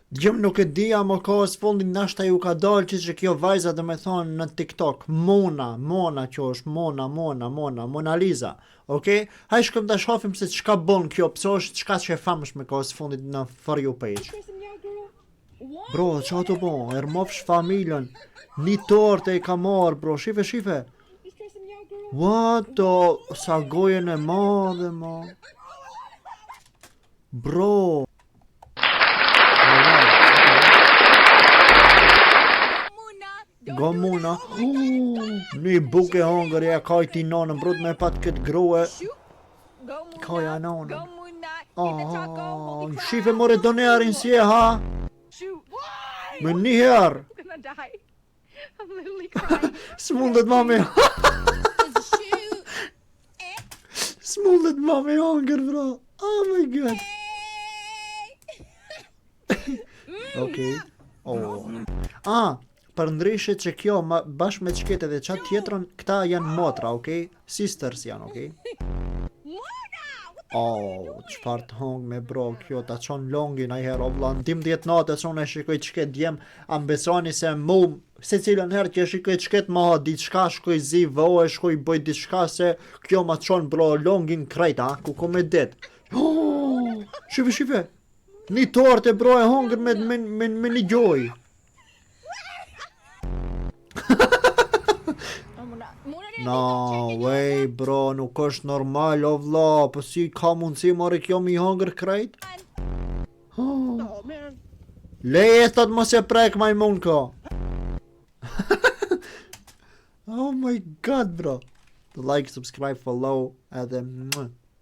Gjëm nuk e dija më kohës fundin nashta ju ka dalë që kjo vajza dhe me thonë në TikTok. Mona që është Mona Lisa. Okej? Haj shkëm të shofim se çka bon kjo, pse është çka që e famshme kohës fundit në For You page. Bro, qa të bon, ermofsh familjen. Një torte i ka marrë, bro, shife. What the, sa gojen e madhe, ma. Bro. Go Muna. Një buke hongër e ka i ti nonën, bro, me pat këtë grue. Ka ja nonën. Shife more donerin si e ha. Me njëherë. S'mundet ma me S'mundet ma me hongër, bro. Oh my god. Okej. Për ndryshe që kjo bashkë me qkete dhe qatë tjetërën, këta janë motra, okej? Sisters janë, okej? Qfar të hongë me bro, kjo ta qonë longin a i herë, o vla, në 12 natë që unë e shikoj qket djem, ambesoni se mu, se cilën herë që e shikoj qket ma ha diçka, shkoj zi voe, shkoj bëj diçka se kjo ma qonë bro longin krejt, ku ko me det. Shive, një torte bro e hongër me një gjoj. No way bro, nuk është normal o vla, po si ka mundësi mori kjo mi hongër krejt? Leje thot mos e prek majmun ko. Oh my god bro. Like, subscribe, follow edhe